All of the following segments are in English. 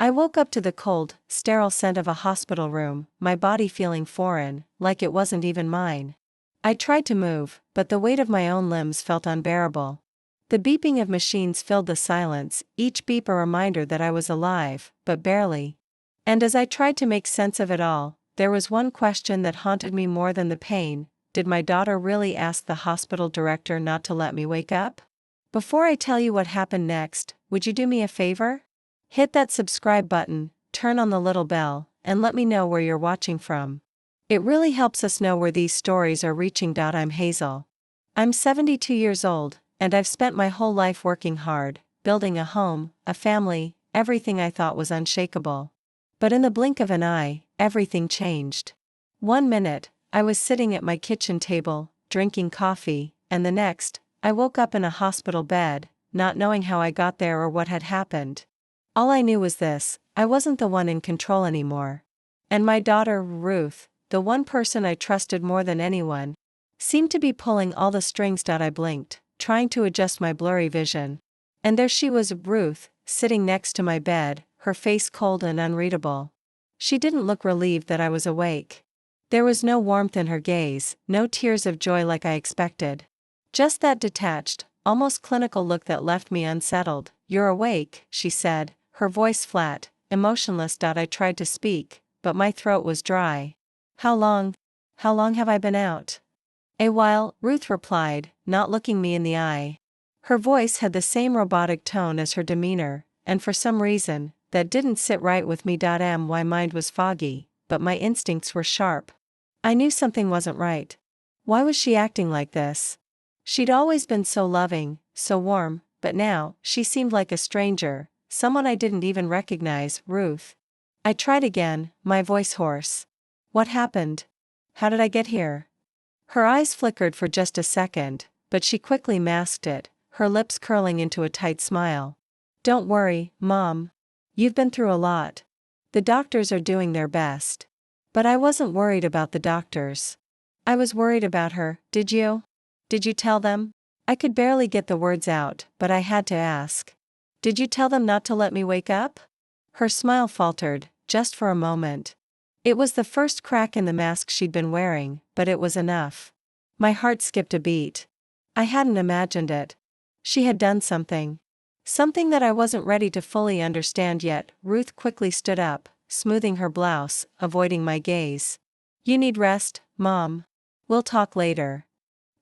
I woke up to the cold, sterile scent of a hospital room, my body feeling foreign, like it wasn't even mine. I tried to move, but the weight of my own limbs felt unbearable. The beeping of machines filled the silence, each beep a reminder that I was alive, but barely. And as I tried to make sense of it all, there was one question that haunted me more than the pain: did my daughter really ask the hospital director not to let me wake up? Before I tell you what happened next, would you do me a favor? Hit that subscribe button, turn on the little bell, and let me know where you're watching from. It really helps us know where these stories are reaching. I'm Hazel. I'm 72 years old, and I've spent my whole life working hard, building a home, a family, everything I thought was unshakable. But in the blink of an eye, everything changed. One minute, I was sitting at my kitchen table, drinking coffee, and the next, I woke up in a hospital bed, not knowing how I got there or what had happened. All I knew was this: I wasn't the one in control anymore. And my daughter, Ruth, the one person I trusted more than anyone, seemed to be pulling all the strings. I blinked, trying to adjust my blurry vision. And there she was, Ruth, sitting next to my bed, her face cold and unreadable. She didn't look relieved that I was awake. There was no warmth in her gaze, no tears of joy like I expected. Just that detached, almost clinical look that left me unsettled. "You're awake," she said, her voice flat, emotionless. I tried to speak, but my throat was dry. How long have I been out?" "A while," Ruth replied, not looking me in the eye. Her voice had the same robotic tone as her demeanor, and for some reason, that didn't sit right with me. My mind was foggy, but my instincts were sharp. I knew something wasn't right. Why was she acting like this? She'd always been so loving, so warm, but now, she seemed like a stranger, someone I didn't even recognize. "Ruth." I tried again, my voice hoarse. "What happened? How did I get here?" Her eyes flickered for just a second, but she quickly masked it, her lips curling into a tight smile. "Don't worry, Mom. You've been through a lot. The doctors are doing their best." But I wasn't worried about the doctors. I was worried about her. Did you tell them?" I could barely get the words out, but I had to ask. "Did you tell them not to let me wake up?" Her smile faltered, just for a moment. It was the first crack in the mask she'd been wearing, but it was enough. My heart skipped a beat. I hadn't imagined it. She had done something. Something that I wasn't ready to fully understand yet. Ruth quickly stood up, smoothing her blouse, avoiding my gaze. "You need rest, Mom. We'll talk later."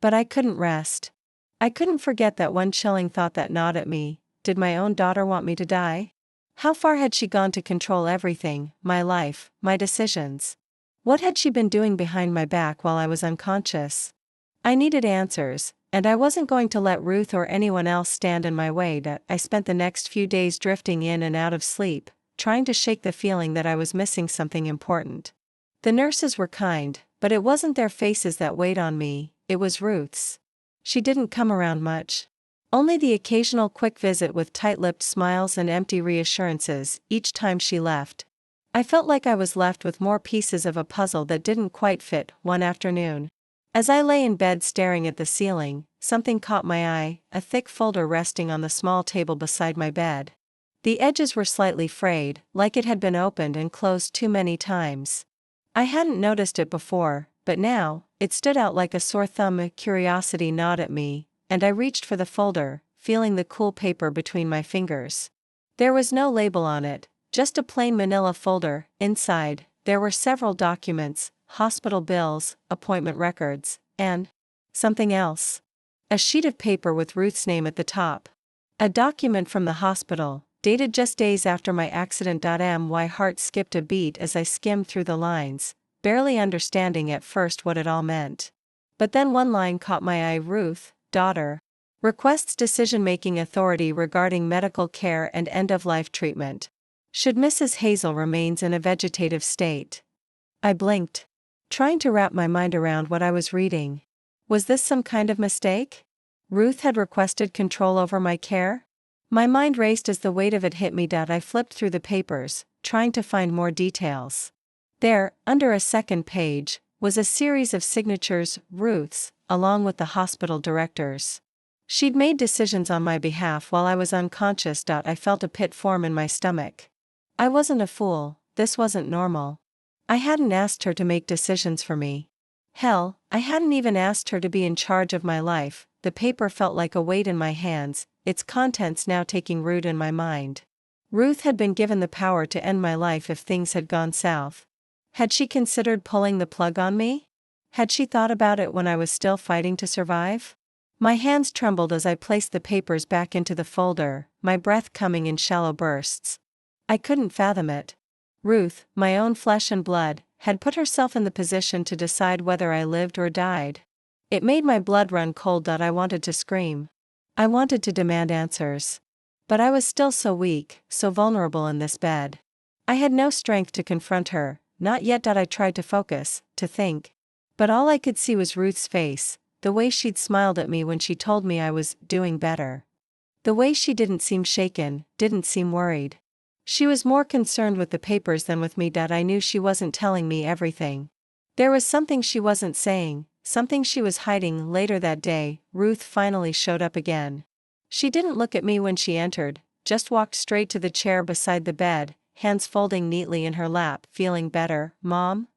But I couldn't rest. I couldn't forget that one chilling thought that gnawed at me: did my own daughter want me to die? How far had she gone to control everything, my life, my decisions? What had she been doing behind my back while I was unconscious? I needed answers, and I wasn't going to let Ruth or anyone else stand in my way. I spent the next few days drifting in and out of sleep, trying to shake the feeling that I was missing something important. The nurses were kind, but it wasn't their faces that weighed on me, it was Ruth's. She didn't come around much. Only the occasional quick visit with tight-lipped smiles and empty reassurances each time she left. I felt like I was left with more pieces of a puzzle that didn't quite fit. One afternoon, as I lay in bed staring at the ceiling, something caught my eye: a thick folder resting on the small table beside my bed. The edges were slightly frayed, like it had been opened and closed too many times. I hadn't noticed it before, but now, it stood out like a sore thumb. Curiosity gnawed at me, and I reached for the folder, feeling the cool paper between my fingers. There was no label on it, just a plain manila folder. Inside, there were several documents: hospital bills, appointment records, and something else. A sheet of paper with Ruth's name at the top. A document from the hospital, dated just days after my accident. My heart skipped a beat as I skimmed through the lines, barely understanding at first what it all meant. But then one line caught my eye: Ruth, daughter, requests decision-making authority regarding medical care and end-of-life treatment. Should Mrs. Hazel remains in a vegetative state. I blinked, trying to wrap my mind around what I was reading. Was this some kind of mistake? Ruth had requested control over my care? My mind raced as the weight of it hit me. I flipped through the papers, trying to find more details. There, under a second page, was a series of signatures, Ruth's, along with the hospital director's. She'd made decisions on my behalf while I was unconscious. I felt a pit form in my stomach. I wasn't a fool, this wasn't normal. I hadn't asked her to make decisions for me. Hell, I hadn't even asked her to be in charge of my life. The paper felt like a weight in my hands, its contents now taking root in my mind. Ruth had been given the power to end my life if things had gone south. Had she considered pulling the plug on me? Had she thought about it when I was still fighting to survive? My hands trembled as I placed the papers back into the folder, my breath coming in shallow bursts. I couldn't fathom it. Ruth, my own flesh and blood, had put herself in the position to decide whether I lived or died. It made my blood run cold. I wanted to scream. I wanted to demand answers. But I was still so weak, so vulnerable in this bed. I had no strength to confront her, not yet. I tried to focus, to think. But all I could see was Ruth's face, the way she'd smiled at me when she told me I was doing better. The way she didn't seem shaken, didn't seem worried. She was more concerned with the papers than with me. I knew she wasn't telling me everything. There was something she wasn't saying, something she was hiding. Later that day, Ruth finally showed up again. She didn't look at me when she entered, just walked straight to the chair beside the bed, hands folding neatly in her lap. "Feeling better, Mom?"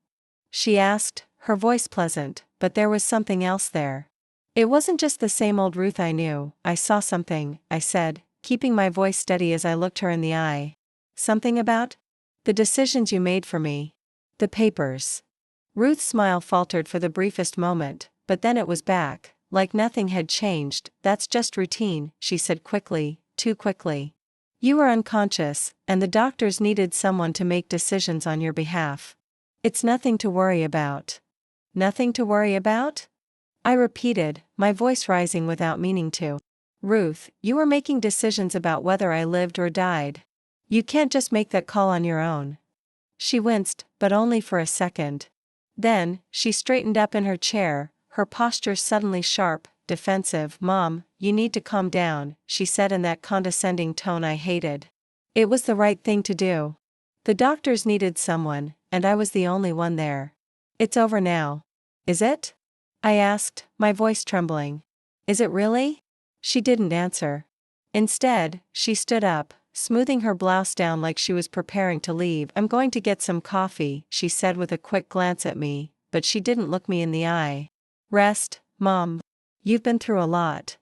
she asked, her voice pleasant, but there was something else there. It wasn't just the same old Ruth I knew. I saw something, I said, keeping my voice steady as I looked her in the eye. "Something about the decisions you made for me. The papers." Ruth's smile faltered for the briefest moment, but then it was back, like nothing had changed. "That's just routine," she said quickly, too quickly. "You were unconscious, and the doctors needed someone to make decisions on your behalf. It's nothing to worry about." "Nothing to worry about?" I repeated, my voice rising without meaning to. "Ruth, you were making decisions about whether I lived or died. You can't just make that call on your own." She winced, but only for a second. Then, she straightened up in her chair, her posture suddenly sharp, defensive. "Mom, you need to calm down," she said in that condescending tone I hated. It was the right thing to do. The doctors needed someone, and I was the only one there. "It's over now." "Is it?" I asked, my voice trembling. "Is it really?" She didn't answer. Instead, she stood up, smoothing her blouse down like she was preparing to leave. "I'm going to get some coffee," she said with a quick glance at me, but she didn't look me in the eye. "Rest, Mom. You've been through a lot."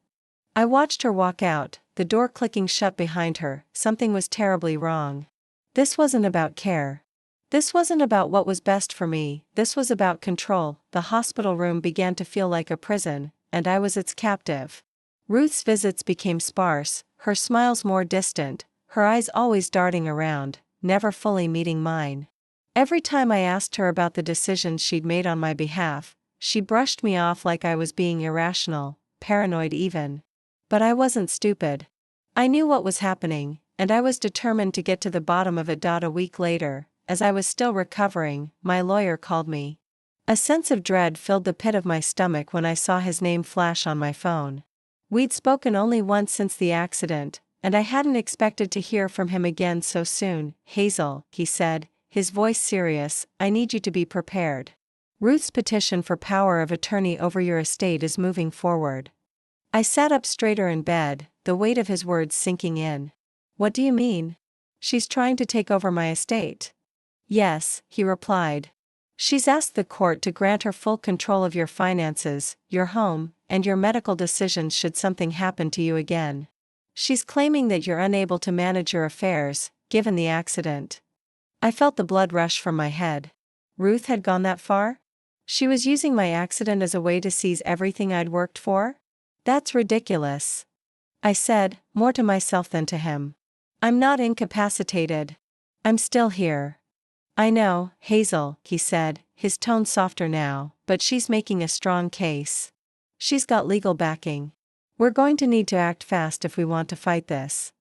I watched her walk out, the door clicking shut behind her. Something was terribly wrong. This wasn't about care. This wasn't about what was best for me, this was about control. The hospital room began to feel like a prison, and I was its captive. Ruth's visits became sparse, her smiles more distant, her eyes always darting around, never fully meeting mine. Every time I asked her about the decisions she'd made on my behalf, she brushed me off like I was being irrational, paranoid even. But I wasn't stupid. I knew what was happening, and I was determined to get to the bottom of it. A week later, as I was still recovering, my lawyer called me. A sense of dread filled the pit of my stomach when I saw his name flash on my phone. We'd spoken only once since the accident, and I hadn't expected to hear from him again so soon. "Hazel," he said, his voice serious, "I need you to be prepared. Ruth's petition for power of attorney over your estate is moving forward." I sat up straighter in bed, the weight of his words sinking in. "What do you mean?" "She's trying to take over my estate." "Yes," he replied. "She's asked the court to grant her full control of your finances, your home, and your medical decisions should something happen to you again. She's claiming that you're unable to manage your affairs, given the accident." I felt the blood rush from my head. Ruth had gone that far? She was using my accident as a way to seize everything I'd worked for? "That's ridiculous," I said, more to myself than to him. "I'm not incapacitated. I'm still here." "I know, Hazel," he said, his tone softer now, "but she's making a strong case. She's got legal backing. We're going to need to act fast if we want to fight this."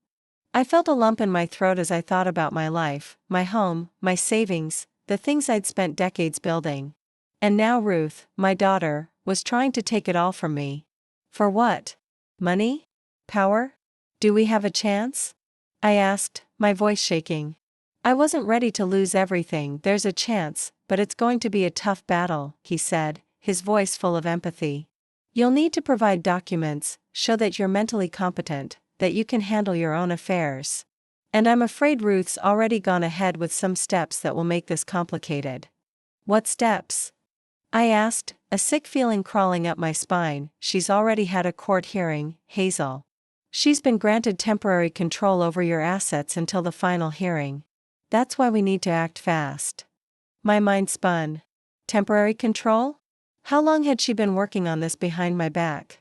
I felt a lump in my throat as I thought about my life, my home, my savings, the things I'd spent decades building. And now Ruth, my daughter, was trying to take it all from me. For what? Money? Power? "Do we have a chance?" I asked, my voice shaking. I wasn't ready to lose everything. "There's a chance, but it's going to be a tough battle," he said, his voice full of empathy. "You'll need to provide documents, show that you're mentally competent, that you can handle your own affairs." And I'm afraid Ruth's already gone ahead with some steps that will make this complicated. What steps? I asked, a sick feeling crawling up my spine. She's already had a court hearing, Hazel. She's been granted temporary control over your assets until the final hearing. That's why we need to act fast. My mind spun. Temporary control? How long had she been working on this behind my back?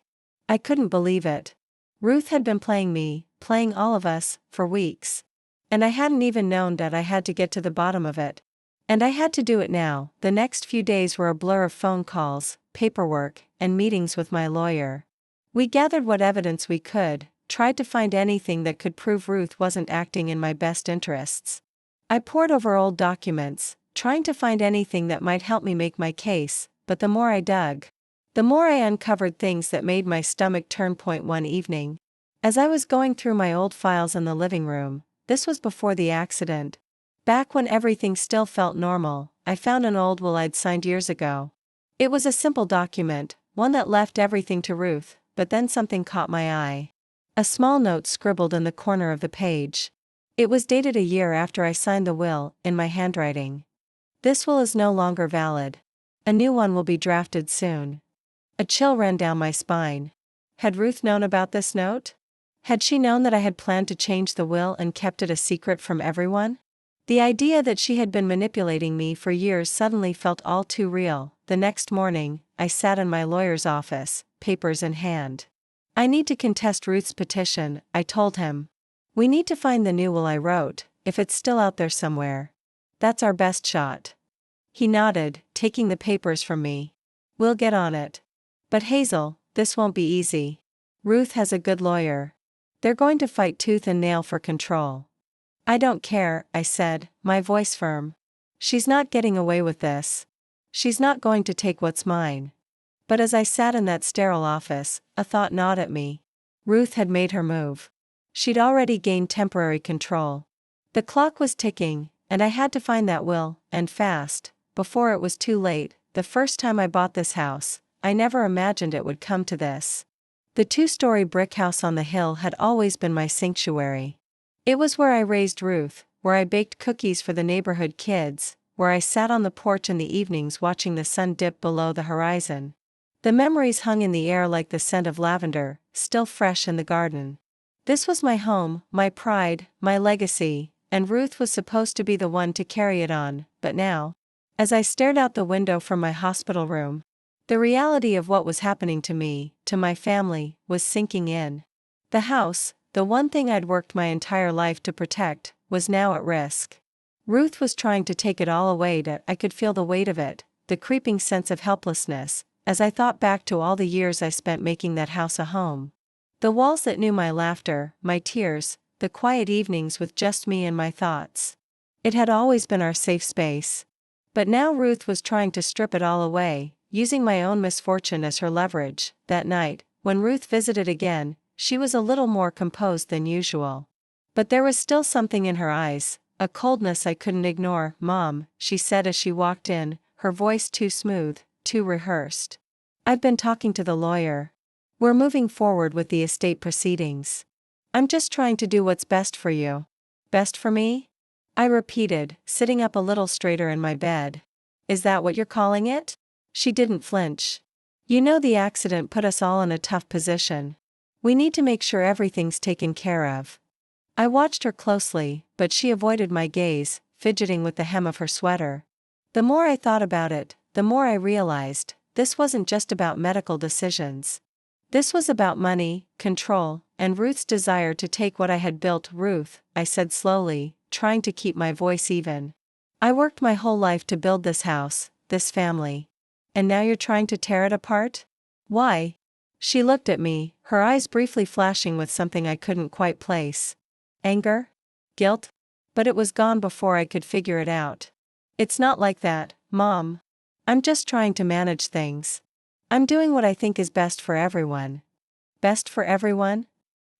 I couldn't believe it. Ruth had been playing me, playing all of us, for weeks. And I hadn't even known that I had to get to the bottom of it. And I had to do it now. The next few days were a blur of phone calls, paperwork, and meetings with my lawyer. We gathered what evidence we could, tried to find anything that could prove Ruth wasn't acting in my best interests. I pored over old documents, trying to find anything that might help me make my case, but the more I dug, the more I uncovered things that made my stomach turn. One evening, as I was going through my old files in the living room, this was before the accident, back when everything still felt normal, I found an old will I'd signed years ago. It was a simple document, one that left everything to Ruth, but then something caught my eye. A small note scribbled in the corner of the page. It was dated a year after I signed the will, in my handwriting. This will is no longer valid. A new one will be drafted soon. A chill ran down my spine. Had Ruth known about this note? Had she known that I had planned to change the will and kept it a secret from everyone? The idea that she had been manipulating me for years suddenly felt all too real. The next morning, I sat in my lawyer's office, papers in hand. I need to contest Ruth's petition, I told him. We need to find the new will I wrote, if it's still out there somewhere. That's our best shot. He nodded, taking the papers from me. We'll get on it. But Hazel, this won't be easy. Ruth has a good lawyer. They're going to fight tooth and nail for control. I don't care, I said, my voice firm. She's not getting away with this. She's not going to take what's mine. But as I sat in that sterile office, a thought gnawed at me. Ruth had made her move. She'd already gained temporary control. The clock was ticking, and I had to find that will, and fast, before it was too late. The first time I bought this house, I never imagined it would come to this. The 2-story brick house on the hill had always been my sanctuary. It was where I raised Ruth, where I baked cookies for the neighborhood kids, where I sat on the porch in the evenings watching the sun dip below the horizon. The memories hung in the air like the scent of lavender, still fresh in the garden. This was my home, my pride, my legacy, and Ruth was supposed to be the one to carry it on. But now, as I stared out the window from my hospital room, the reality of what was happening to me, to my family, was sinking in. The house, the one thing I'd worked my entire life to protect, was now at risk. Ruth was trying to take it all away. I could feel the weight of it, the creeping sense of helplessness, as I thought back to all the years I spent making that house a home. The walls that knew my laughter, my tears, the quiet evenings with just me and my thoughts. It had always been our safe space. But now Ruth was trying to strip it all away, using my own misfortune as her leverage. That night, when Ruth visited again, she was a little more composed than usual. But there was still something in her eyes, a coldness I couldn't ignore. "Mom," she said as she walked in, her voice too smooth, too rehearsed. "I've been talking to the lawyer. We're moving forward with the estate proceedings. I'm just trying to do what's best for you." "Best for me?" I repeated, sitting up a little straighter in my bed. "Is that what you're calling it?" She didn't flinch. "You know the accident put us all in a tough position. We need to make sure everything's taken care of." I watched her closely, but she avoided my gaze, fidgeting with the hem of her sweater. The more I thought about it, the more I realized, this wasn't just about medical decisions. This was about money, control, and Ruth's desire to take what I had built. "Ruth," I said slowly, trying to keep my voice even. "I worked my whole life to build this house, this family. And now you're trying to tear it apart? Why?" She looked at me, her eyes briefly flashing with something I couldn't quite place. Anger? Guilt? But it was gone before I could figure it out. "It's not like that, Mom. I'm just trying to manage things. I'm doing what I think is best for everyone." Best for everyone?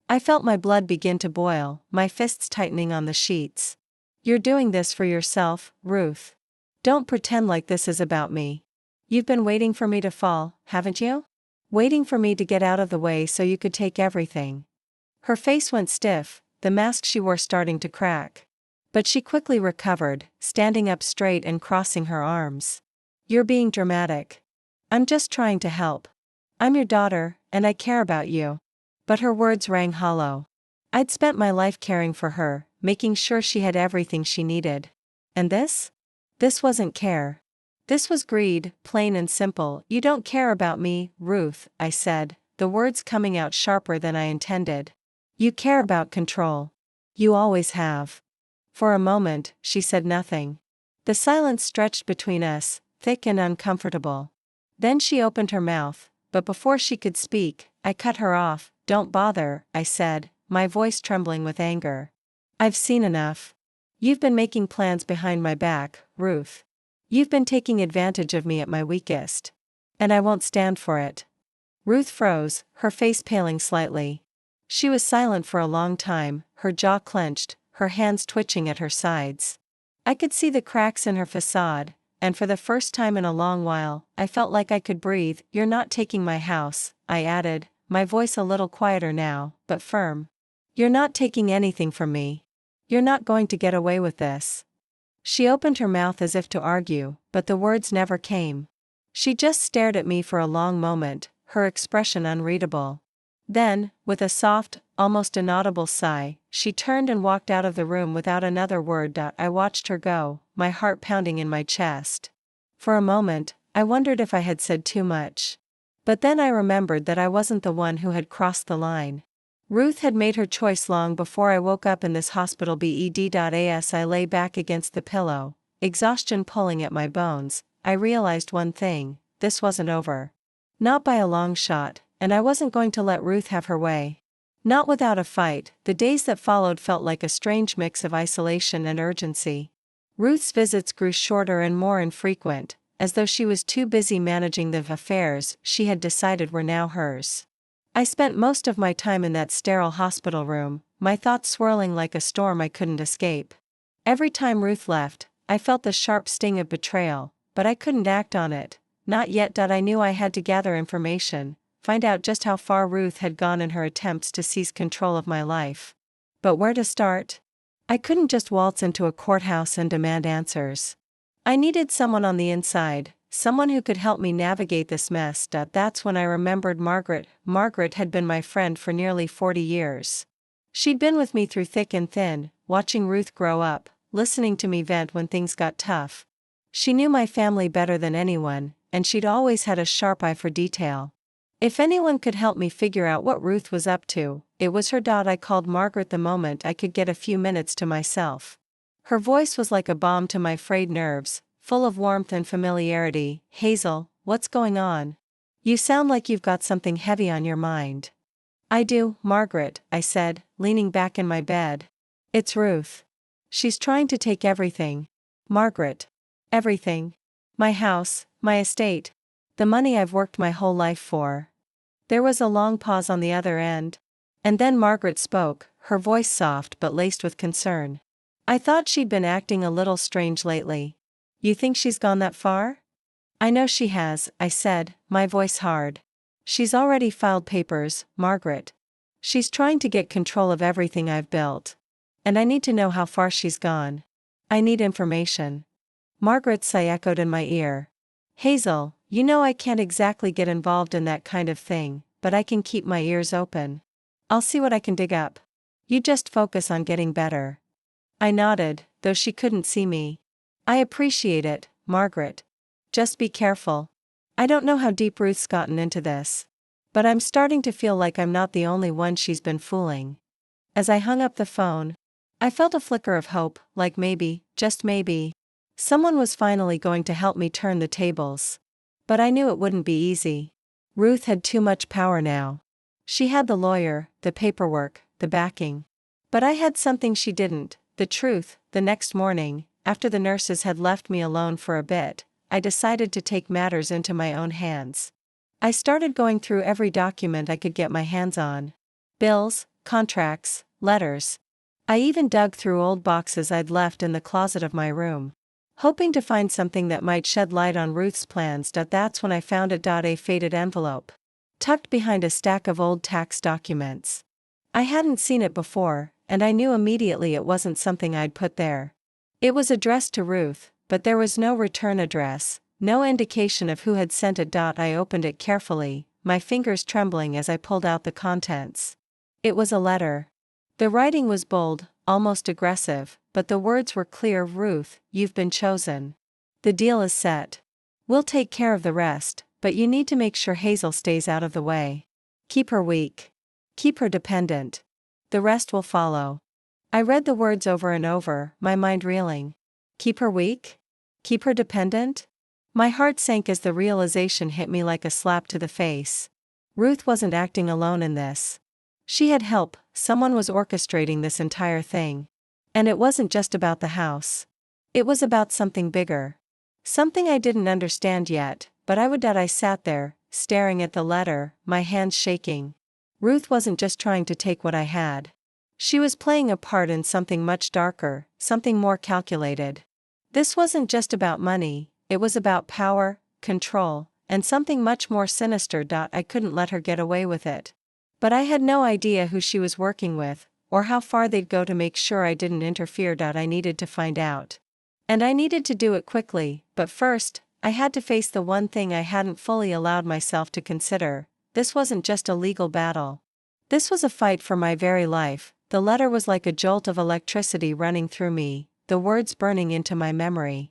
I felt my blood begin to boil, my fists tightening on the sheets. "You're doing this for yourself, Ruth. Don't pretend like this is about me. You've been waiting for me to fall, haven't you? Waiting for me to get out of the way so you could take everything." Her face went stiff, the mask she wore starting to crack. But she quickly recovered, standing up straight and crossing her arms. "You're being dramatic. I'm just trying to help. I'm your daughter, and I care about you." But her words rang hollow. I'd spent my life caring for her, making sure she had everything she needed. And this? This wasn't care. This was greed, plain and simple. "You don't care about me, Ruth," I said, the words coming out sharper than I intended. "You care about control. You always have." For a moment, she said nothing. The silence stretched between us, thick and uncomfortable. Then she opened her mouth, but before she could speak, I cut her off. "Don't bother," I said, my voice trembling with anger. "I've seen enough. You've been making plans behind my back, Ruth. You've been taking advantage of me at my weakest. And I won't stand for it." Ruth froze, her face paling slightly. She was silent for a long time, her jaw clenched, her hands twitching at her sides. I could see the cracks in her facade, and for the first time in a long while, I felt like I could breathe. "You're not taking my house," I added, my voice a little quieter now, but firm. "You're not taking anything from me. You're not going to get away with this." She opened her mouth as if to argue, but the words never came. She just stared at me for a long moment, her expression unreadable. Then, with a soft, almost inaudible sigh, she turned and walked out of the room without another word. I watched her go, my heart pounding in my chest. For a moment, I wondered if I had said too much. But then I remembered that I wasn't the one who had crossed the line. Ruth had made her choice long before I woke up in this hospital bed. As I lay back against the pillow, exhaustion pulling at my bones, I realized one thing: this wasn't over. Not by a long shot, and I wasn't going to let Ruth have her way. Not without a fight. The days that followed felt like a strange mix of isolation and urgency. Ruth's visits grew shorter and more infrequent, as though she was too busy managing the affairs she had decided were now hers. I spent most of my time in that sterile hospital room, my thoughts swirling like a storm I couldn't escape. Every time Ruth left, I felt the sharp sting of betrayal, but I couldn't act on it, not yet. I knew I had to gather information, find out just how far Ruth had gone in her attempts to seize control of my life. But where to start? I couldn't just waltz into a courthouse and demand answers. I needed someone on the inside, someone who could help me navigate this mess. That's when I remembered Margaret. Margaret had been my friend for nearly 40 years. She'd been with me through thick and thin, watching Ruth grow up, listening to me vent when things got tough. She knew my family better than anyone, and she'd always had a sharp eye for detail. If anyone could help me figure out what Ruth was up to, it was her. I called Margaret the moment I could get a few minutes to myself. Her voice was like a balm to my frayed nerves, full of warmth and familiarity. "Hazel, what's going on? You sound like you've got something heavy on your mind." "I do, Margaret," I said, leaning back in my bed. "It's Ruth. She's trying to take everything." "Margaret. Everything? My house, my estate, the money I've worked my whole life for." There was a long pause on the other end. And then Margaret spoke, her voice soft but laced with concern. "I thought she'd been acting a little strange lately. You think she's gone that far?" "I know she has," I said, my voice hard. "She's already filed papers, Margaret. She's trying to get control of everything I've built. And I need to know how far she's gone. I need information." Margaret's sigh echoed in my ear. "Hazel, you know I can't exactly get involved in that kind of thing, but I can keep my ears open. I'll see what I can dig up. You just focus on getting better." I nodded, though she couldn't see me. "I appreciate it, Margaret. Just be careful. I don't know how deep Ruth's gotten into this. But I'm starting to feel like I'm not the only one she's been fooling." As I hung up the phone, I felt a flicker of hope, like maybe, just maybe, someone was finally going to help me turn the tables. But I knew it wouldn't be easy. Ruth had too much power now. She had the lawyer, the paperwork, the backing. But I had something she didn't: the truth. The next morning, after the nurses had left me alone for a bit, I decided to take matters into my own hands. I started going through every document I could get my hands on. Bills, contracts, letters. I even dug through old boxes I'd left in the closet of my room, hoping to find something that might shed light on Ruth's plans. That's when I found a faded envelope, tucked behind a stack of old tax documents. I hadn't seen it before, and I knew immediately it wasn't something I'd put there. It was addressed to Ruth, but there was no return address, no indication of who had sent it. I opened it carefully, my fingers trembling as I pulled out the contents. It was a letter. The writing was bold, almost aggressive, but the words were clear. Ruth, you've been chosen. The deal is set. We'll take care of the rest, but you need to make sure Hazel stays out of the way. Keep her weak. Keep her dependent. The rest will follow. I read the words over and over, my mind reeling. Keep her weak? Keep her dependent? My heart sank as the realization hit me like a slap to the face. Ruth wasn't acting alone in this. She had help, someone was orchestrating this entire thing. And it wasn't just about the house. It was about something bigger. Something I didn't understand yet, but I sat there, staring at the letter, my hands shaking. Ruth wasn't just trying to take what I had. She was playing a part in something much darker, something more calculated. This wasn't just about money, it was about power, control, and something much more sinister. I couldn't let her get away with it. But I had no idea who she was working with, or how far they'd go to make sure I didn't interfere. I needed to find out. And I needed to do it quickly, but first, I had to face the one thing I hadn't fully allowed myself to consider. This wasn't just a legal battle. This was a fight for my very life. The letter was like a jolt of electricity running through me, the words burning into my memory.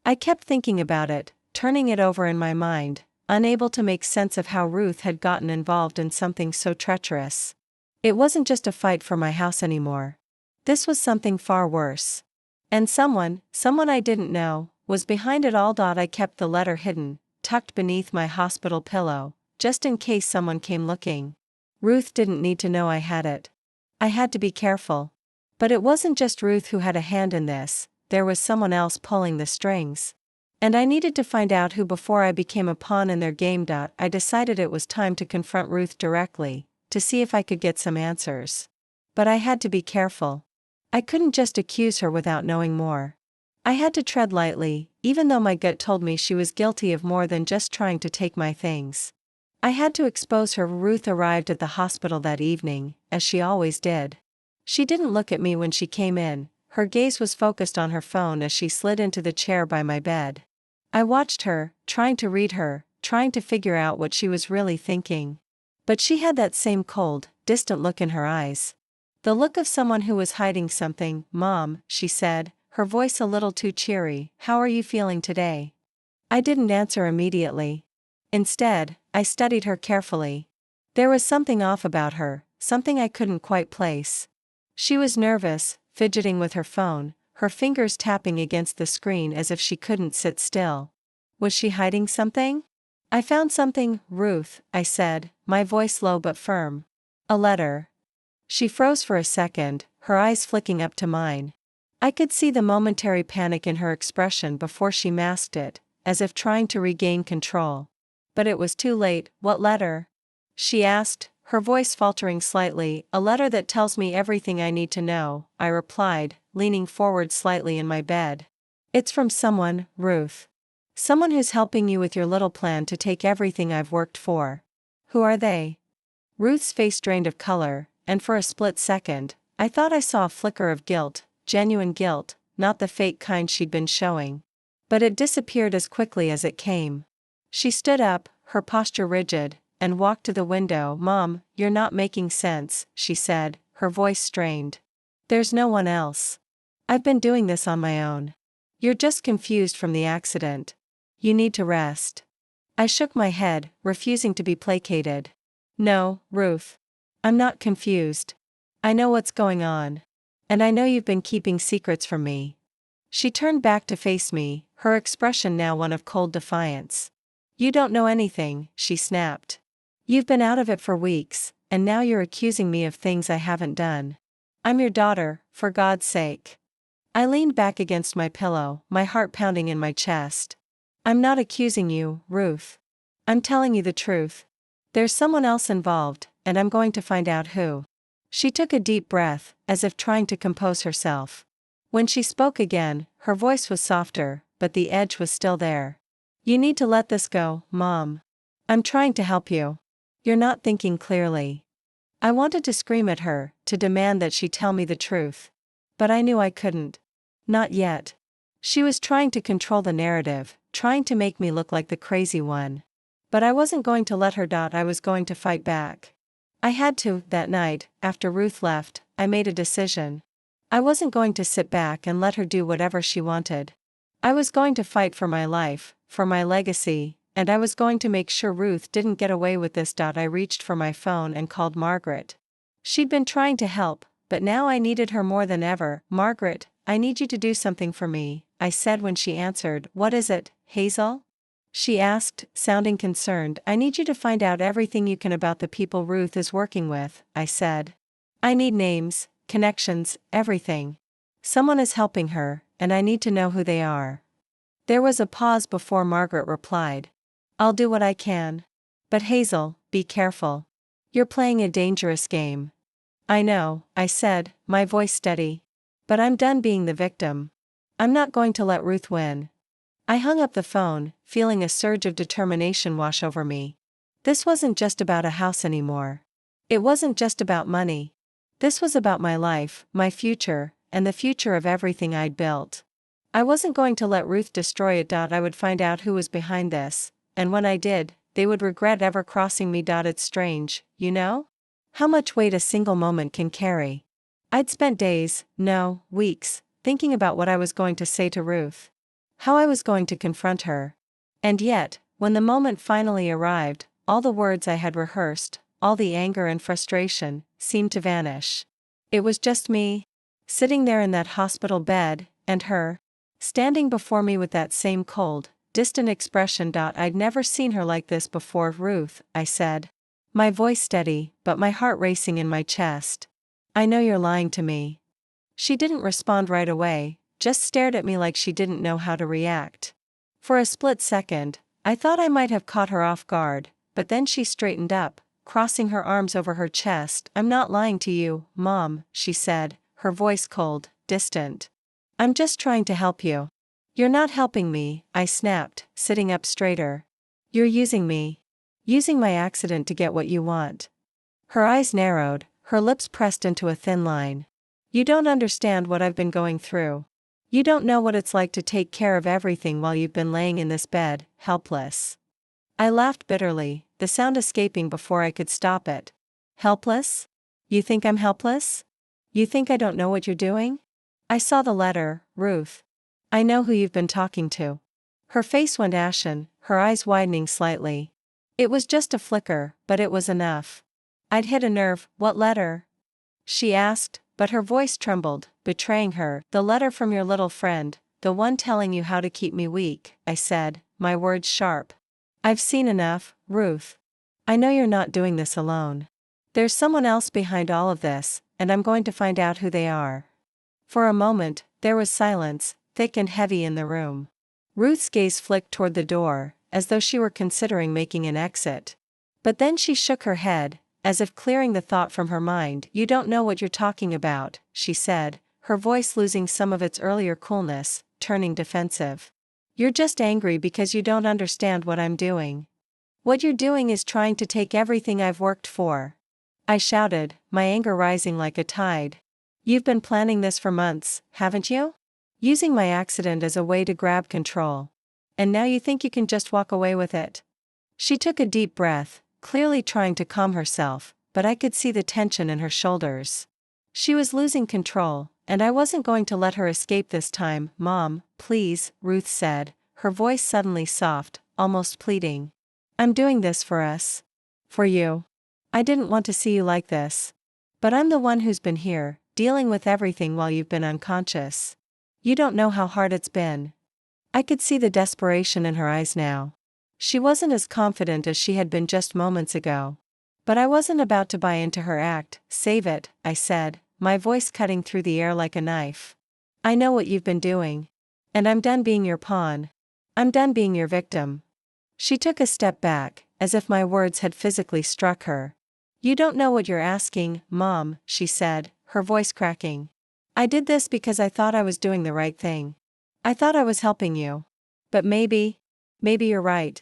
I kept thinking about it, turning it over in my mind, unable to make sense of how Ruth had gotten involved in something so treacherous. It wasn't just a fight for my house anymore. This was something far worse. And someone I didn't know, was behind it all. I kept the letter hidden, tucked beneath my hospital pillow, just in case someone came looking. Ruth didn't need to know I had it. I had to be careful. But it wasn't just Ruth who had a hand in this, there was someone else pulling the strings. And I needed to find out who before I became a pawn in their game. I decided it was time to confront Ruth directly, to see if I could get some answers. But I had to be careful. I couldn't just accuse her without knowing more. I had to tread lightly, even though my gut told me she was guilty of more than just trying to take my things. I had to expose her. Ruth arrived at the hospital that evening, as she always did. She didn't look at me when she came in, her gaze was focused on her phone as she slid into the chair by my bed. I watched her, trying to read her, trying to figure out what she was really thinking. But she had that same cold, distant look in her eyes. The look of someone who was hiding something. Mom, she said, her voice a little too cheery, how are you feeling today? I didn't answer immediately. Instead, I studied her carefully. There was something off about her, something I couldn't quite place. She was nervous, fidgeting with her phone, her fingers tapping against the screen as if she couldn't sit still. Was she hiding something? I found something, Ruth, I said, my voice low but firm. A letter. She froze for a second, her eyes flicking up to mine. I could see the momentary panic in her expression before she masked it, as if trying to regain control. But it was too late. What letter? She asked, her voice faltering slightly. A letter that tells me everything I need to know, I replied, leaning forward slightly in my bed. It's from someone, Ruth. Someone who's helping you with your little plan to take everything I've worked for. Who are they? Ruth's face drained of color, and for a split second, I thought I saw a flicker of guilt, genuine guilt, not the fake kind she'd been showing. But it disappeared as quickly as it came. She stood up, her posture rigid, and walked to the window. Mom, you're not making sense, she said, her voice strained. There's no one else. I've been doing this on my own. You're just confused from the accident. You need to rest. I shook my head, refusing to be placated. No, Ruth. I'm not confused. I know what's going on. And I know you've been keeping secrets from me. She turned back to face me, her expression now one of cold defiance. You don't know anything, she snapped. You've been out of it for weeks, and now you're accusing me of things I haven't done. I'm your daughter, for God's sake. I leaned back against my pillow, my heart pounding in my chest. I'm not accusing you, Ruth. I'm telling you the truth. There's someone else involved, and I'm going to find out who. She took a deep breath, as if trying to compose herself. When she spoke again, her voice was softer, but the edge was still there. You need to let this go, Mom. I'm trying to help you. You're not thinking clearly. I wanted to scream at her, to demand that she tell me the truth. But I knew I couldn't. Not yet. She was trying to control the narrative, trying to make me look like the crazy one. But I wasn't going to let her. I was going to fight back. I had to. That night, after Ruth left, I made a decision. I wasn't going to sit back and let her do whatever she wanted. I was going to fight for my life, for my legacy, and I was going to make sure Ruth didn't get away with this. I reached for my phone and called Margaret. She'd been trying to help, but now I needed her more than ever. "Margaret, I need you to do something for me," I said when she answered. "What is it, Hazel?" she asked, sounding concerned. "I need you to find out everything you can about the people Ruth is working with," I said. "I need names, connections, everything. Someone is helping her, and I need to know who they are." There was a pause before Margaret replied. "I'll do what I can. But Hazel, be careful. You're playing a dangerous game." "I know," I said, my voice steady. "But I'm done being the victim. I'm not going to let Ruth win." I hung up the phone, feeling a surge of determination wash over me. This wasn't just about a house anymore. It wasn't just about money. This was about my life, my future, and the future of everything I'd built. I wasn't going to let Ruth destroy it. I would find out who was behind this, and when I did, they would regret ever crossing me. It's strange, you know? How much weight a single moment can carry. I'd spent days, no, weeks, thinking about what I was going to say to Ruth. How I was going to confront her. And yet, when the moment finally arrived, all the words I had rehearsed, all the anger and frustration, seemed to vanish. It was just me, sitting there in that hospital bed, and her, standing before me with that same cold, distant expression. I'd never seen her like this before. "Ruth," I said. My voice steady, but my heart racing in my chest. "I know you're lying to me." She didn't respond right away, just stared at me like she didn't know how to react. For a split second, I thought I might have caught her off guard, but then she straightened up, crossing her arms over her chest. "I'm not lying to you, Mom," she said, her voice cold, distant. "I'm just trying to help you." "You're not helping me," I snapped, sitting up straighter. "You're using me. Using my accident to get what you want." Her eyes narrowed, her lips pressed into a thin line. "You don't understand what I've been going through. You don't know what it's like to take care of everything while you've been laying in this bed, helpless." I laughed bitterly, the sound escaping before I could stop it. "Helpless? You think I'm helpless? You think I don't know what you're doing? I saw the letter, Ruth. I know who you've been talking to." Her face went ashen, her eyes widening slightly. It was just a flicker, but it was enough. I'd hit a nerve. "What letter?" she asked, but her voice trembled, betraying her. "The letter from your little friend, the one telling you how to keep me weak," I said, my words sharp. "I've seen enough, Ruth. I know you're not doing this alone. There's someone else behind all of this, and I'm going to find out who they are." For a moment, there was silence, thick and heavy in the room. Ruth's gaze flicked toward the door, as though she were considering making an exit. But then she shook her head, as if clearing the thought from her mind. "You don't know what you're talking about," she said, her voice losing some of its earlier coolness, turning defensive. "You're just angry because you don't understand what I'm doing. What you're doing is trying to take everything I've worked for." I shouted, my anger rising like a tide. "You've been planning this for months, haven't you? Using my accident as a way to grab control. And now you think you can just walk away with it?" She took a deep breath, clearly trying to calm herself, but I could see the tension in her shoulders. She was losing control, and I wasn't going to let her escape this time. "Mom, please," Ruth said, her voice suddenly soft, almost pleading. "I'm doing this for us. For you. I didn't want to see you like this. But I'm the one who's been here, dealing with everything while you've been unconscious. You don't know how hard it's been." I could see the desperation in her eyes now. She wasn't as confident as she had been just moments ago. But I wasn't about to buy into her act. "Save it," I said, my voice cutting through the air like a knife. "I know what you've been doing. And I'm done being your pawn. I'm done being your victim." She took a step back, as if my words had physically struck her. "You don't know what you're asking, Mom," she said, her voice cracking. "I did this because I thought I was doing the right thing. I thought I was helping you. But maybe you're right."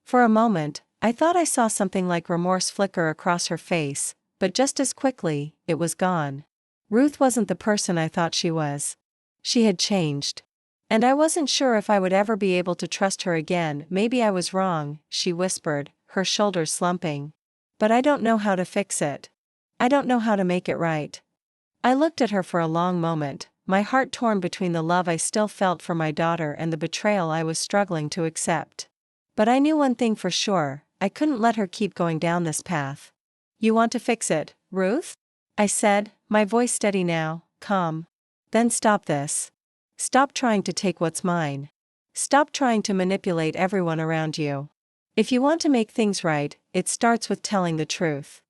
For a moment, I thought I saw something like remorse flicker across her face, but just as quickly, it was gone. Ruth wasn't the person I thought she was. She had changed. And I wasn't sure if I would ever be able to trust her again. Maybe I was wrong, she whispered, her shoulders slumping. But I don't know how to fix it. I don't know how to make it right. I looked at her for a long moment, my heart torn between the love I still felt for my daughter and the betrayal I was struggling to accept. But I knew one thing for sure, I couldn't let her keep going down this path. You want to fix it, Ruth? I said, my voice steady now, calm. Then stop this. Stop trying to take what's mine. Stop trying to manipulate everyone around you. If you want to make things right, it starts with telling the truth.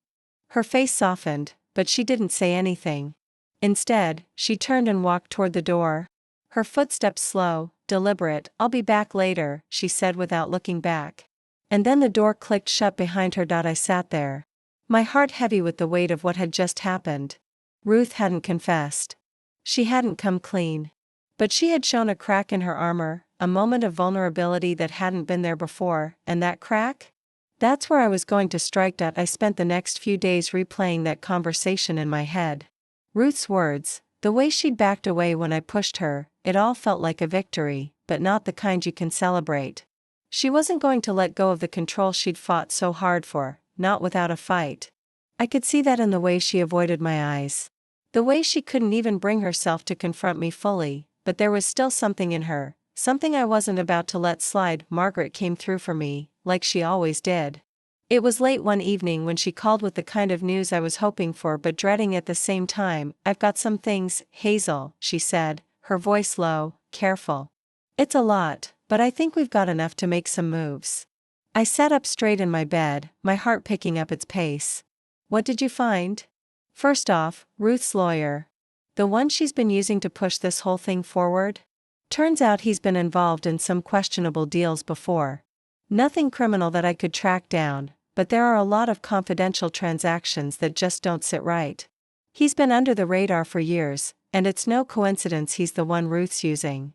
Her face softened, but she didn't say anything. Instead, she turned and walked toward the door. Her footsteps slow, deliberate. I'll be back later, she said without looking back. And then the door clicked shut behind her. I sat there, my heart heavy with the weight of what had just happened. Ruth hadn't confessed. She hadn't come clean. But she had shown a crack in her armor, a moment of vulnerability that hadn't been there before, and that crack? That's where I was going to strike. I spent the next few days replaying that conversation in my head. Ruth's words, the way she'd backed away when I pushed her, it all felt like a victory, but not the kind you can celebrate. She wasn't going to let go of the control she'd fought so hard for, not without a fight. I could see that in the way she avoided my eyes. The way she couldn't even bring herself to confront me fully, but there was still something in her, something I wasn't about to let slide. Margaret came through for me, like she always did. It was late one evening when she called with the kind of news I was hoping for but dreading at the same time. I've got some things, Hazel, she said, her voice low, careful. It's a lot, but I think we've got enough to make some moves. I sat up straight in my bed, my heart picking up its pace. What did you find? First off, Ruth's lawyer. The one she's been using to push this whole thing forward? Turns out he's been involved in some questionable deals before. Nothing criminal that I could track down, but there are a lot of confidential transactions that just don't sit right. He's been under the radar for years, and it's no coincidence he's the one Ruth's using.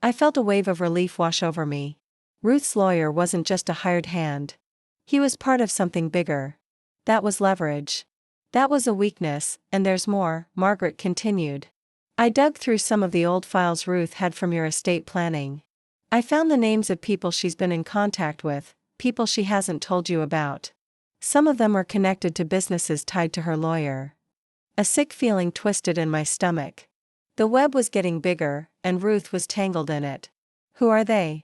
I felt a wave of relief wash over me. Ruth's lawyer wasn't just a hired hand. He was part of something bigger. That was leverage. That was a weakness, and there's more, Margaret continued. I dug through some of the old files Ruth had from your estate planning. I found the names of people she's been in contact with, people she hasn't told you about. Some of them are connected to businesses tied to her lawyer. A sick feeling twisted in my stomach. The web was getting bigger, and Ruth was tangled in it. Who are they?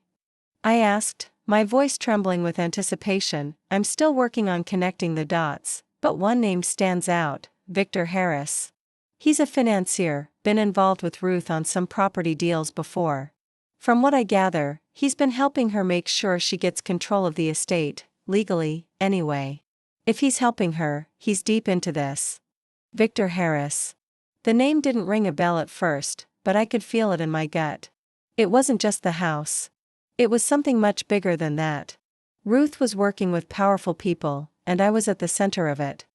I asked, my voice trembling with anticipation. I'm still working on connecting the dots, but one name stands out, Victor Harris. He's a financier, been involved with Ruth on some property deals before. From what I gather, he's been helping her make sure she gets control of the estate, legally, anyway. If he's helping her, he's deep into this. Victor Harris. The name didn't ring a bell at first, but I could feel it in my gut. It wasn't just the house. It was something much bigger than that. Ruth was working with powerful people, and I was at the center of it.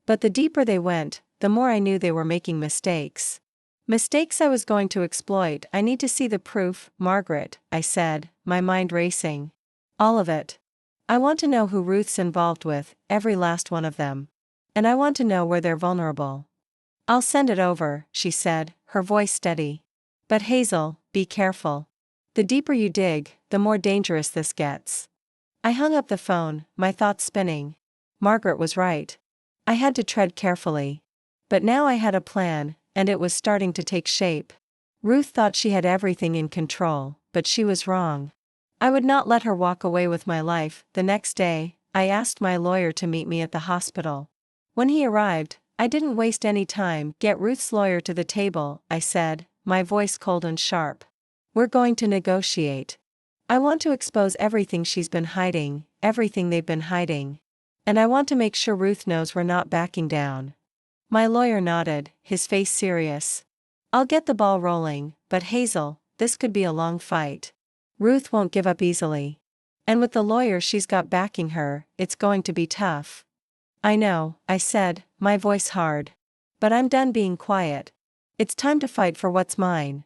But the deeper they went, the more I knew they were making mistakes. Mistakes I was going to exploit. I need to see the proof, Margaret, I said, my mind racing. All of it. I want to know who Ruth's involved with, every last one of them. And I want to know where they're vulnerable. I'll send it over, she said, her voice steady. But Hazel, be careful. The deeper you dig, the more dangerous this gets. I hung up the phone, my thoughts spinning. Margaret was right. I had to tread carefully. But now I had a plan, and it was starting to take shape. Ruth thought she had everything in control, but she was wrong. I would not let her walk away with my life. The next day, I asked my lawyer to meet me at the hospital. When he arrived, I didn't waste any time. Get Ruth's lawyer to the table, I said, my voice cold and sharp. We're going to negotiate. I want to expose everything she's been hiding, everything they've been hiding. And I want to make sure Ruth knows we're not backing down. My lawyer nodded, his face serious. I'll get the ball rolling, but Hazel, this could be a long fight. Ruth won't give up easily. And with the lawyer she's got backing her, it's going to be tough. I know, I said, my voice hard. But I'm done being quiet. It's time to fight for what's mine.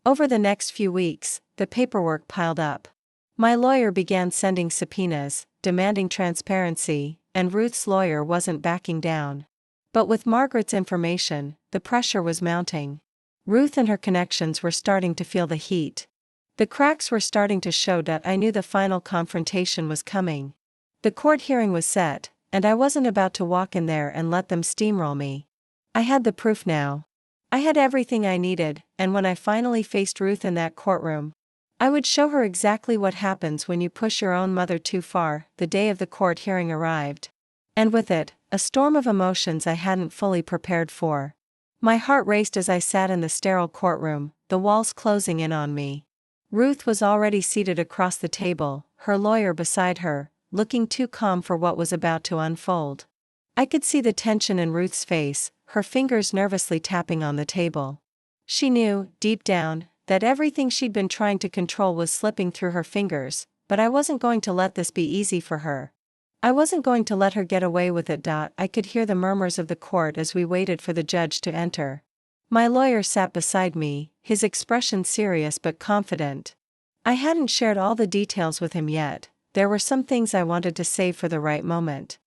Over the next few weeks, the paperwork piled up. My lawyer began sending subpoenas, demanding transparency, and Ruth's lawyer wasn't backing down. But with Margaret's information, the pressure was mounting. Ruth and her connections were starting to feel the heat. The cracks were starting to show that I knew the final confrontation was coming. The court hearing was set, and I wasn't about to walk in there and let them steamroll me. I had the proof now. I had everything I needed, and when I finally faced Ruth in that courtroom, I would show her exactly what happens when you push your own mother too far. The day of the court hearing arrived. And with it, a storm of emotions I hadn't fully prepared for. My heart raced as I sat in the sterile courtroom, the walls closing in on me. Ruth was already seated across the table, her lawyer beside her, looking too calm for what was about to unfold. I could see the tension in Ruth's face, her fingers nervously tapping on the table. She knew, deep down, that everything she'd been trying to control was slipping through her fingers, but I wasn't going to let this be easy for her. I wasn't going to let her get away with it. I could hear the murmurs of the court as we waited for the judge to enter. My lawyer sat beside me, his expression serious but confident. I hadn't shared all the details with him yet. There were some things I wanted to save for the right moment.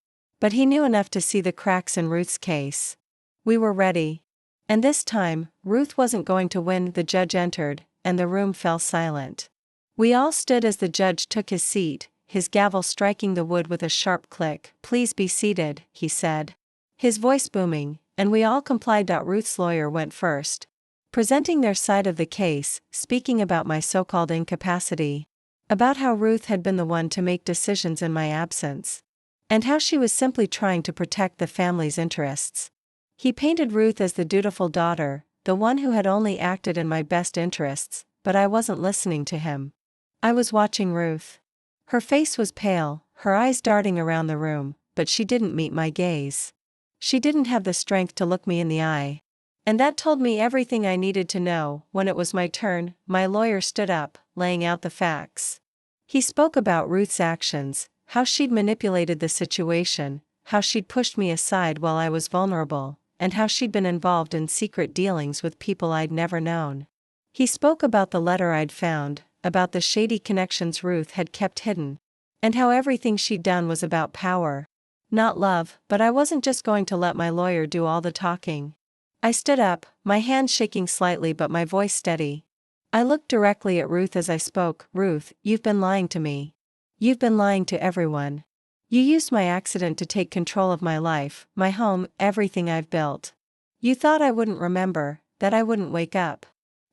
But he knew enough to see the cracks in Ruth's case. We were ready. And this time, Ruth wasn't going to win. The judge entered, and the room fell silent. We all stood as the judge took his seat, his gavel striking the wood with a sharp click. "Please be seated," he said. His voice booming, and we all complied. Ruth's lawyer went first, presenting their side of the case, speaking about my so-called incapacity, about how Ruth had been the one to make decisions in my absence, and how she was simply trying to protect the family's interests. He painted Ruth as the dutiful daughter, the one who had only acted in my best interests, but I wasn't listening to him. I was watching Ruth. Her face was pale, her eyes darting around the room, but she didn't meet my gaze. She didn't have the strength to look me in the eye. And that told me everything I needed to know. When it was my turn, my lawyer stood up, laying out the facts. He spoke about Ruth's actions, how she'd manipulated the situation, how she'd pushed me aside while I was vulnerable, and how she'd been involved in secret dealings with people I'd never known. He spoke about the letter I'd found, about the shady connections Ruth had kept hidden, and how everything she'd done was about power, not love. But I wasn't just going to let my lawyer do all the talking. I stood up, my hands shaking slightly but my voice steady. I looked directly at Ruth as I spoke. "Ruth, you've been lying to me. You've been lying to everyone. You used my accident to take control of my life, my home, everything I've built. You thought I wouldn't remember, that I wouldn't wake up.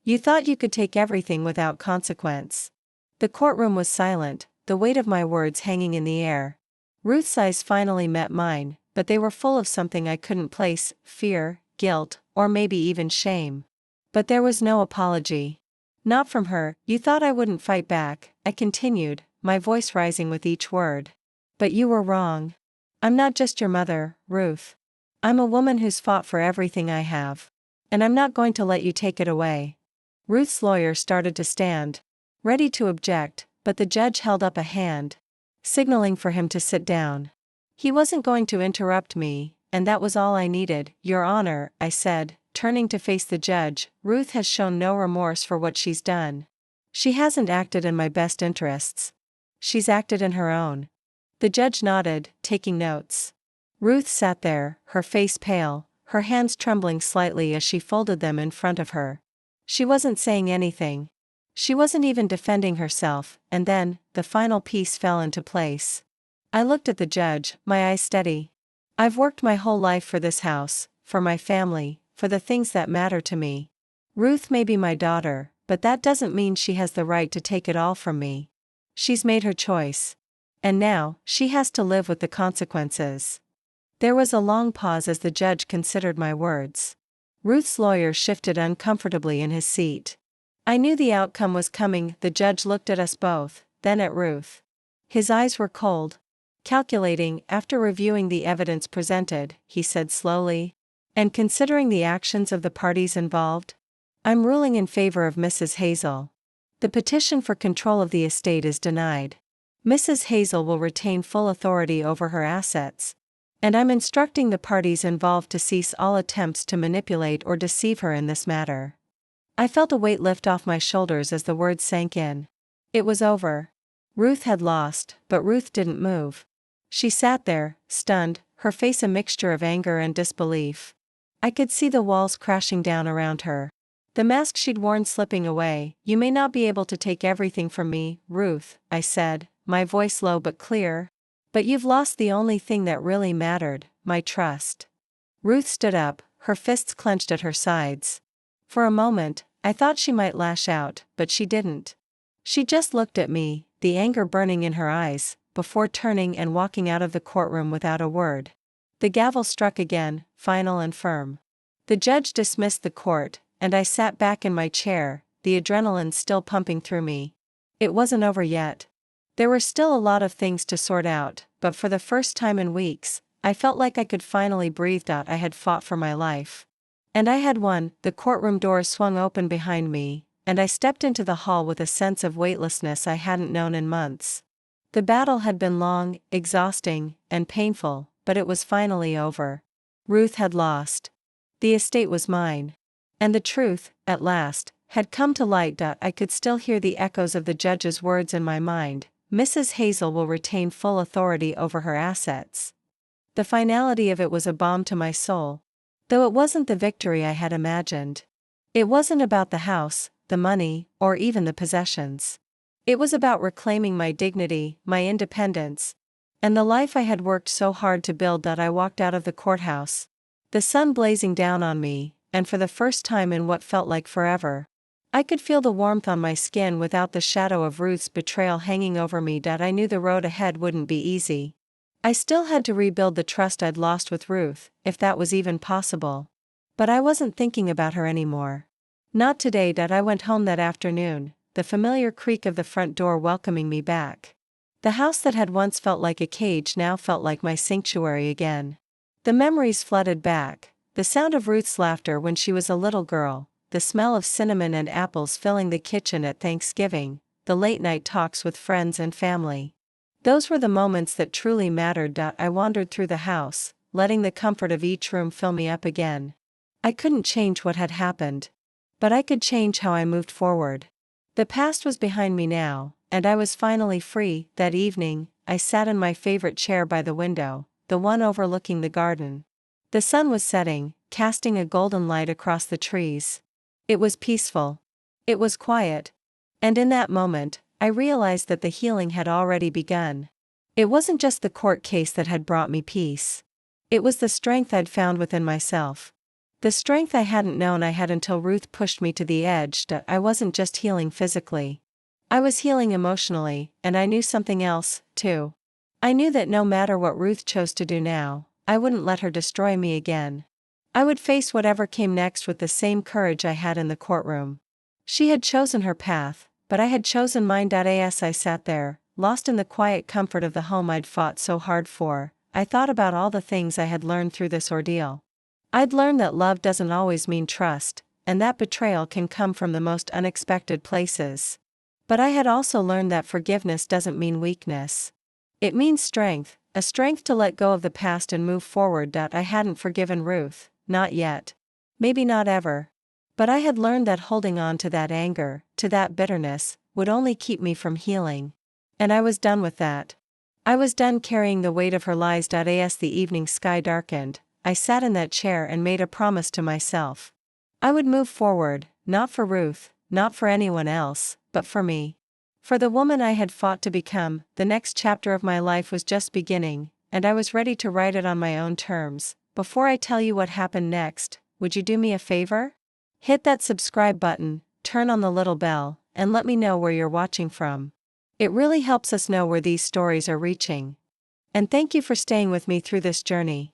You thought you could take everything without consequence." The courtroom was silent, the weight of my words hanging in the air. Ruth's eyes finally met mine, but they were full of something I couldn't place: fear, guilt, or maybe even shame. But there was no apology. Not from her. "You thought I wouldn't fight back," I continued, my voice rising with each word. "But you were wrong. I'm not just your mother, Ruth. I'm a woman who's fought for everything I have. And I'm not going to let you take it away." Ruth's lawyer started to stand, ready to object, but the judge held up a hand, signaling for him to sit down. He wasn't going to interrupt me, and that was all I needed. "Your Honor," I said, turning to face the judge, "Ruth has shown no remorse for what she's done. She hasn't acted in my best interests. She's acted in her own." The judge nodded, taking notes. Ruth sat there, her face pale, her hands trembling slightly as she folded them in front of her. She wasn't saying anything. She wasn't even defending herself, and then, the final piece fell into place. I looked at the judge, my eyes steady. "I've worked my whole life for this house, for my family, for the things that matter to me. Ruth may be my daughter, but that doesn't mean she has the right to take it all from me. She's made her choice. And now, she has to live with the consequences." There was a long pause as the judge considered my words. Ruth's lawyer shifted uncomfortably in his seat. I knew the outcome was coming. The judge looked at us both, then at Ruth. His eyes were cold. "Calculating, after reviewing the evidence presented," he said slowly, "and considering the actions of the parties involved, I'm ruling in favor of Mrs. Hazel. The petition for control of the estate is denied. Mrs. Hazel will retain full authority over her assets, and I'm instructing the parties involved to cease all attempts to manipulate or deceive her in this matter." I felt a weight lift off my shoulders as the words sank in. It was over. Ruth had lost, but Ruth didn't move. She sat there, stunned, her face a mixture of anger and disbelief. I could see the walls crashing down around her. The mask she'd worn slipping away. "You may not be able to take everything from me, Ruth," I said, my voice low but clear. "But you've lost the only thing that really mattered, my trust." Ruth stood up, her fists clenched at her sides. For a moment, I thought she might lash out, but she didn't. She just looked at me, the anger burning in her eyes, before turning and walking out of the courtroom without a word. The gavel struck again, final and firm. The judge dismissed the court, and I sat back in my chair, the adrenaline still pumping through me. It wasn't over yet. There were still a lot of things to sort out, but for the first time in weeks, I felt like I could finally breathe. I had fought for my life. And I had won. The courtroom doors swung open behind me, and I stepped into the hall with a sense of weightlessness I hadn't known in months. The battle had been long, exhausting, and painful, but it was finally over. Ruth had lost. The estate was mine. And the truth, at last, had come to light. I could still hear the echoes of the judge's words in my mind. "Mrs. Hazel will retain full authority over her assets." The finality of it was a balm to my soul. Though it wasn't the victory I had imagined. It wasn't about the house, the money, or even the possessions. It was about reclaiming my dignity, my independence, and the life I had worked so hard to build. I walked out of the courthouse, the sun blazing down on me, and for the first time in what felt like forever, I could feel the warmth on my skin without the shadow of Ruth's betrayal hanging over me. I knew the road ahead wouldn't be easy. I still had to rebuild the trust I'd lost with Ruth, if that was even possible. But I wasn't thinking about her anymore. Not today. I went home that afternoon, the familiar creak of the front door welcoming me back. The house that had once felt like a cage now felt like my sanctuary again. The memories flooded back, the sound of Ruth's laughter when she was a little girl, the smell of cinnamon and apples filling the kitchen at Thanksgiving, the late-night talks with friends and family. Those were the moments that truly mattered. I wandered through the house, letting the comfort of each room fill me up again. I couldn't change what had happened. But I could change how I moved forward. The past was behind me now, and I was finally free. That evening, I sat in my favorite chair by the window, the one overlooking the garden. The sun was setting, casting a golden light across the trees. It was peaceful. It was quiet. And in that moment, I realized that the healing had already begun. It wasn't just the court case that had brought me peace. It was the strength I'd found within myself. The strength I hadn't known I had until Ruth pushed me to the edge. I wasn't just healing physically. I was healing emotionally, and I knew something else, too. I knew that no matter what Ruth chose to do now, I wouldn't let her destroy me again. I would face whatever came next with the same courage I had in the courtroom. She had chosen her path, but I had chosen mine. As I sat there, lost in the quiet comfort of the home I'd fought so hard for, I thought about all the things I had learned through this ordeal. I'd learned that love doesn't always mean trust, and that betrayal can come from the most unexpected places. But I had also learned that forgiveness doesn't mean weakness. It means strength, a strength to let go of the past and move forward. I hadn't forgiven Ruth, not yet. Maybe not ever. But I had learned that holding on to that anger, to that bitterness, would only keep me from healing. And I was done with that. I was done carrying the weight of her lies. As the evening sky darkened, I sat in that chair and made a promise to myself. I would move forward, not for Ruth, not for anyone else, but for me. For the woman I had fought to become. The next chapter of my life was just beginning, and I was ready to write it on my own terms. Before I tell you what happened next, would you do me a favor? Hit that subscribe button, turn on the little bell, and let me know where you're watching from. It really helps us know where these stories are reaching. And thank you for staying with me through this journey.